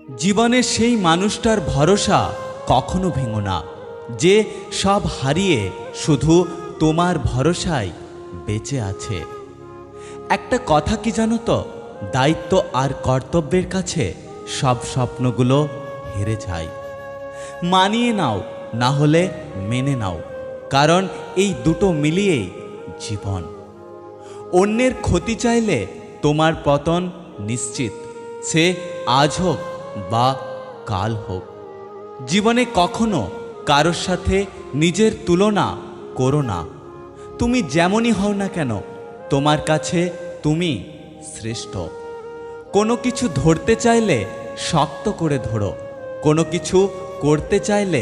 জীবনের সেই মানুষটার ভরসা কখনো ভেঙো না, যে সব হারিয়ে শুধু তোমার ভরসায় বেঁচে আছে। একটা কথা কি জানো তো, দায়িত্ব আর কর্তব্যের কাছে সব স্বপ্নগুলো হেরে যায়। মানিয়ে নাও, না হলে মেনে নাও, কারণ এই দুটো মিলিয়েই জীবন। অন্যের ক্ষতি চাইলে তোমার পতন নিশ্চিত, সে আজ হোক বা কাল হোক। জীবনে কখনো কারোর সাথে নিজের তুলনা করো না। তুমি যেমনই হও না কেন, তোমার কাছে তুমি শ্রেষ্ঠ। কোনো কিছু ধরতে চাইলে শক্ত করে ধরো, কোনো কিছু করতে চাইলে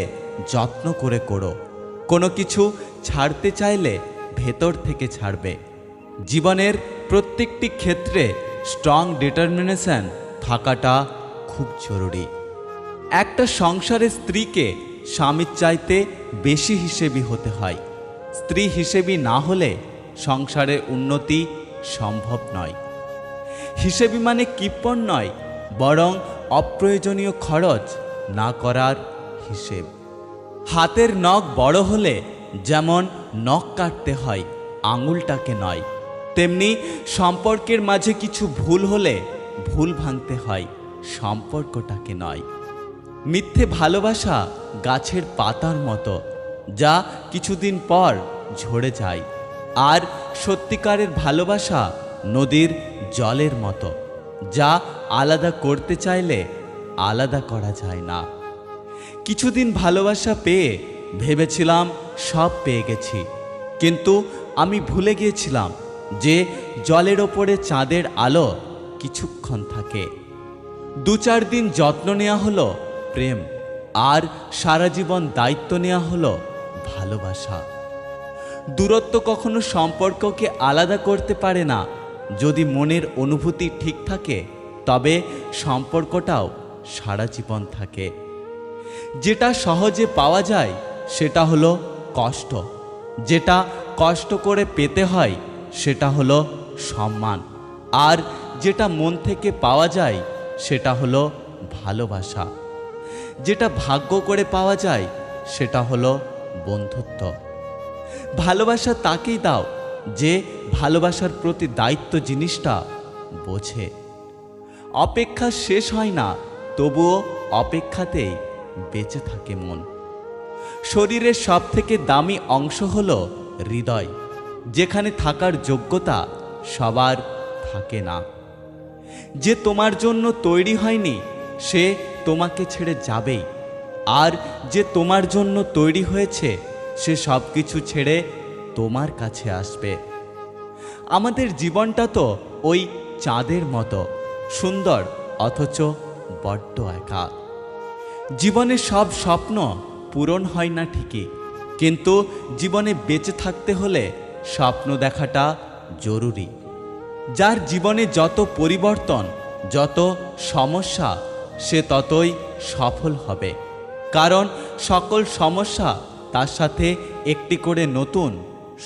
যত্ন করে করো, কোনো কিছু ছাড়তে চাইলে ভেতর থেকে ছাড়বে। জীবনের প্রত্যেকটি ক্ষেত্রে স্ট্রং ডিটারমিনেশন থাকাটা খুব জরুরি। একটা সংসারের স্ত্রীকে স্বামীর চাইতে বেশি হিসেবি হতে হয়। স্ত্রী হিসেবি না হলে সংসারের উন্নতি সম্ভব নয়। হিসেবি মানে কিপ্পণ নয়, বরং অপ্রয়োজনীয় খরচ না করার হিসেব। হাতের নখ বড় হলে যেমন নখ কাটতে হয়, আঙুলটাকে নয়, তেমনি সম্পর্কের মাঝে কিছু ভুল হলে ভুল ভাঙতে হয়, সম্পর্কটাকে নয়। মিথ্যে ভালোবাসা গাছের পাতার মতো, যা কিছুদিন পর ঝরে যায়। আর সত্যিকারের ভালোবাসা নদীর জলের মতো, যা আলাদা করতে চাইলে আলাদা করা যায় না। কিছুদিন ভালোবাসা পেয়ে ভেবেছিলাম সব পেয়ে গেছি, কিন্তু আমি ভুলে গিয়েছিলাম যে জলের ওপরে চাঁদের আলো কিছুক্ষণ থাকে। 2-4 দিন যত্ন নেওয়া হলো প্রেম, আর সারা জীবন দায়িত্ব নেওয়া হলো ভালোবাসা। দূরত্ব কখনো সম্পর্ককে আলাদা করতে পারে না। যদি মনের অনুভূতি ঠিক থাকে, তবে সম্পর্কটাও সারা জীবন থাকে। যেটা সহজে পাওয়া যায় সেটা হলো কষ্ট, যেটা কষ্ট করে পেতে হয় সেটা হলো সম্মান, আর যেটা মন থেকে পাওয়া যায় সেটা হলো ভালোবাসা। যেটা ভাগ্য করে পাওয়া যায় সেটা হলো বন্ধুত্ব। ভালোবাসা তাকেই দাও যে ভালোবাসার প্রতি দায়িত্ব জিনিসটা বোঝে। অপেক্ষা শেষ হয় না, তবুও অপেক্ষাতেই বেঁচে থাকে মন। শরীরের সব থেকে দামি অংশ হলো হৃদয়, যেখানে থাকার যোগ্যতা সবার থাকে না। যে তোমার জন্য তৈরি হয়নি সে তোমাকে ছেড়ে যাবেই, আর যে তোমার জন্য তৈরি হয়েছে সে সব কিছু ছেড়ে তোমার কাছে আসবে। আমাদের জীবনটা তো ওই চাঁদের মতো সুন্দর, অথচ বড্ড একা। জীবনে সব স্বপ্ন পূরণ হয় না ঠিকই, কিন্তু জীবনে বেঁচে থাকতে হলে স্বপ্ন দেখাটা জরুরি। যার জীবনে যত পরিবর্তন, যত সমস্যা, সে ততই সফল হবে, কারণ সকল সমস্যা তার সাথে একটি করে নতুন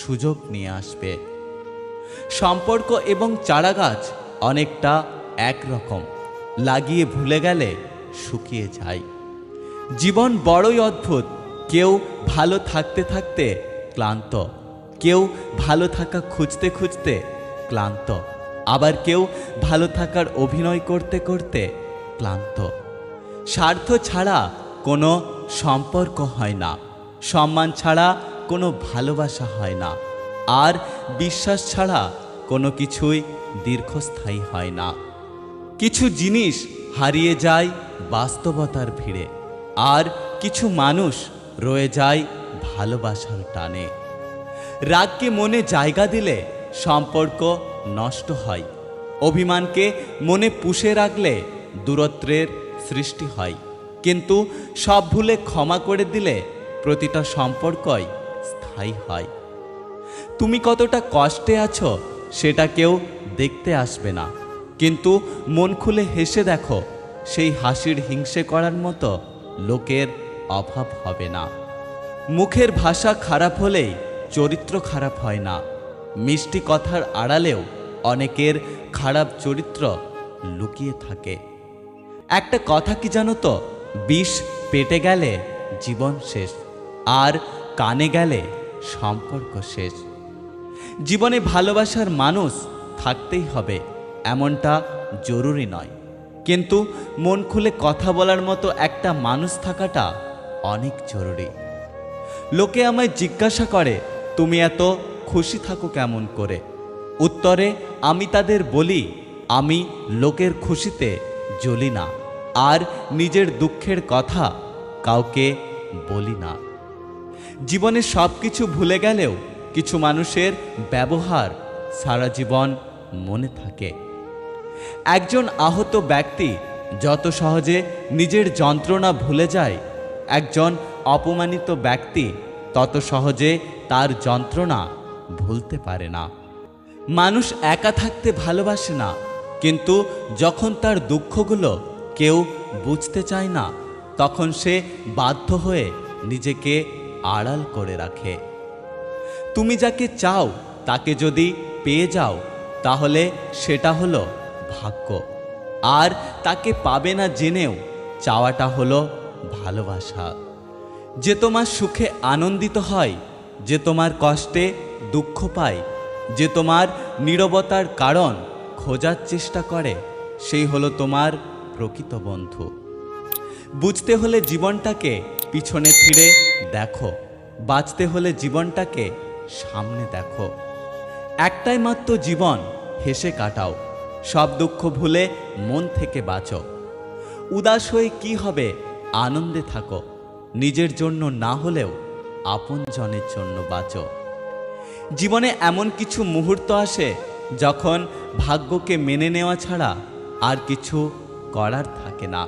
সুযোগ নিয়ে আসবে। সম্পর্ক এবং চারাগাছ অনেকটা একরকম, লাগিয়ে ভুলে গেলে শুকিয়ে যায়। জীবন বড়ই অদ্ভুত। কেউ ভালো থাকতে থাকতে ক্লান্ত, কেউ ভালো থাকা খুঁজতে খুঁজতে ক্লান্ত, আবার কেউ ভালো থাকার অভিনয় করতে করতে ক্লান্ত। স্বার্থ ছাড়া কোনো সম্পর্ক হয় না, সম্মান ছাড়া কোনো ভালোবাসা হয় না, আর বিশ্বাস ছাড়া কোনো কিছুই দীর্ঘস্থায়ী হয় না। কিছু জিনিস হারিয়ে যায় বাস্তবতার ভিড়ে, আর কিছু মানুষ রয়ে যায় ভালোবাসার টানে। রাগকে মনে জায়গা দিলে সম্পর্ক নষ্ট হয়, অভিমানকে মনে পুষে রাখলে দূরত্বের সৃষ্টি হয়, কিন্তু সব ভুলে ক্ষমা করে দিলে প্রতিটা সম্পর্কই স্থায়ী হয়। তুমি কতটা কষ্টে আছো সেটা কেউ দেখতে আসবে না, কিন্তু মন খুলে হেসে দেখো, সেই হাসির হিংসে করার মতো লোকের অভাব হবে না। মুখের ভাষা খারাপ হলেই চরিত্র খারাপ হয় না। মিষ্টি কথার আড়ালেও অনেকের খারাপ চরিত্র লুকিয়ে থাকে। একটা কথা কি জানো তো, বিষ পেটে গেলে জীবন শেষ, আর কানে গেলে সম্পর্ক শেষ। জীবনে ভালোবাসার মানুষ থাকতেই হবে এমনটা জরুরি নয়, কিন্তু মন খুলে কথা বলার মতো একটা মানুষ থাকাটা অনেক জরুরি। লোকে আমায় জিজ্ঞাসা করে, তুমি এত খুশি থাকো কেমন করে? উত্তরে আমি তাদের বলি, আমি লোকের খুশিতে জ্বলি না, আর নিজের দুঃখের কথা কাউকে বলি না। জীবনে সব কিছু ভুলে গেলেও কিছু মানুষের ব্যবহার সারা জীবন মনে থাকে। একজন আহত ব্যক্তি যত সহজে নিজের যন্ত্রণা ভুলে যায়, একজন অপমানিত ব্যক্তি তত সহজে তার যন্ত্রণা ভুলতে পারে না। মানুষ একা থাকতে ভালোবাসে না, কিন্তু যখন তার দুঃখগুলো কেউ বুঝতে চায় না, তখন সে বাধ্য হয়ে নিজেকে আড়াল করে রাখে। তুমি যাকে চাও তাকে যদি পেয়ে যাও, তাহলে সেটা হলো ভাগ্য, আর তাকে পাবে না জেনেও চাওয়াটা হলো ভালোবাসা। যে তোমার সুখে আনন্দিত হয়, যে তোমার কষ্টে দুঃখ পায়, যে তোমার নীরবতার কারণ খোঁজার চেষ্টা করে, সেই হলো তোমার প্রকৃত বন্ধু। বুঝতে হলে জীবনটাকে পিছনে ফিরে দেখো, বাঁচতে হলে জীবনটাকে সামনে দেখো। একটাই মাত্র জীবন, হেসে কাটাও, সব দুঃখ ভুলে মন থেকে বাঁচো। উদাস হয়ে কি হবে, আনন্দে থাকো, নিজের জন্য না হলেও আপনজনের জন্য বাঁচো। জীবনে এমন কিছু মুহূর্ত আসে যখন ভাগ্যকে মেনে নেওয়া ছাড়া আর কিছু করার থাকে না।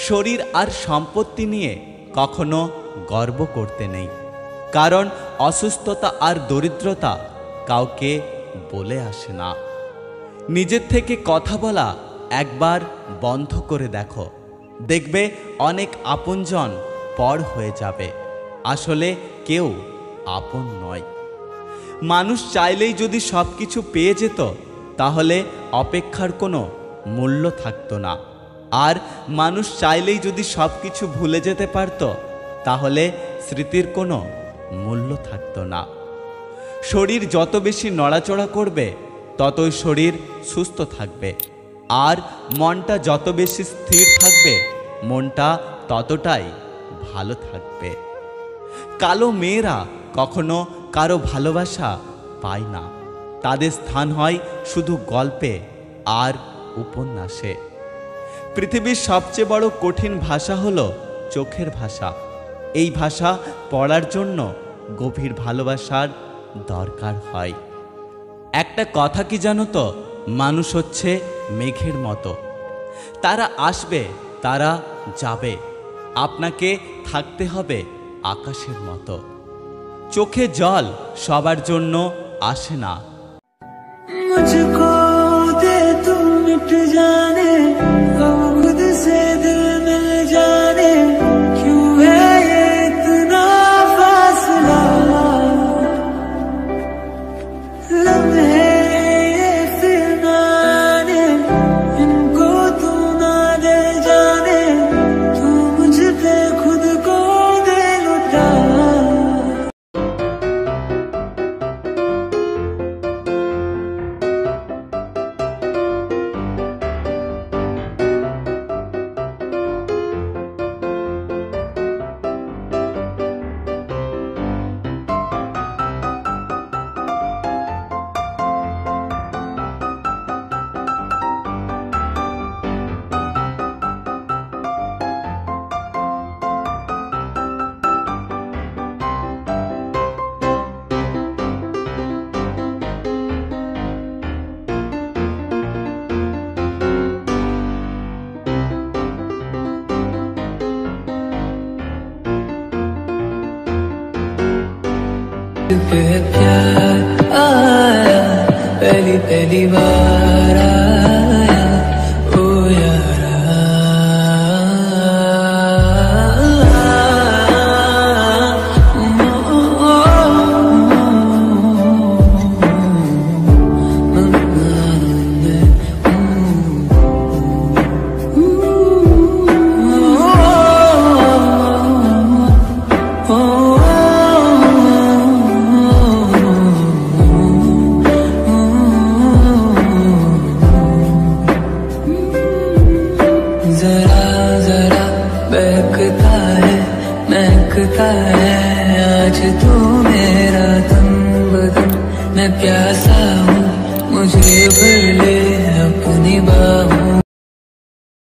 শরীর আর সম্পত্তি নিয়ে কখনো গর্ব করতে নেই, কারণ অসুস্থতা আর দরিদ্রতা কাউকে বলে আসে না। নিজের থেকে কথা বলা একবার বন্ধ করে দেখো, দেখবে অনেক আপনজন পর হয়ে যাবে, আসলে কেউ আপন নয়। মানুষ চাইলেই যদি সব কিছু পেয়ে যেত, তাহলে অপেক্ষার কোনো মূল্য থাকতো না। আর মানুষ চাইলেই যদি সব কিছু ভুলে যেতে পারত, তাহলে স্মৃতির কোনো মূল্য থাকতো না। শরীর যত বেশি নড়াচড়া করবে, ততই শরীর সুস্থ থাকবে, আর মনটা যত বেশি স্থির থাকবে, মনটা ততটাই ভালো থাকবে। কালো মেয়েরা কখনো কারো ভালোবাসা পায় না, তাদের স্থান হয় শুধু গল্পে আর উপন্যাসে। পৃথিবীর সবচেয়ে বড় কঠিন ভাষা হলো চোখের ভাষা। এই ভাষা পড়ার জন্য গভীর ভালোবাসার দরকার হয়। একটা কথা কি জানো তো, মানুষ হচ্ছে মেঘের মতো, তারা আসবে, তারা যাবে, আপনাকে থাকতে হবে আকাশের মতো। চোখে জল সবার জন্য আসে না। मुझको दे तू मिट जाने, गम खुद से दिल मिल जाने, क्यों है ये इतना फासला, लम्हे ये फिर ना आने, इनको तू ना दे जाने, तू मुझ पे खुद को दे लुटा। पे प्यार आया, पहली पहली बार आया, ओ यारा। धड़कता है आज तू मेरा दम बदम, मैं प्यासा हूँ मुझे भर ले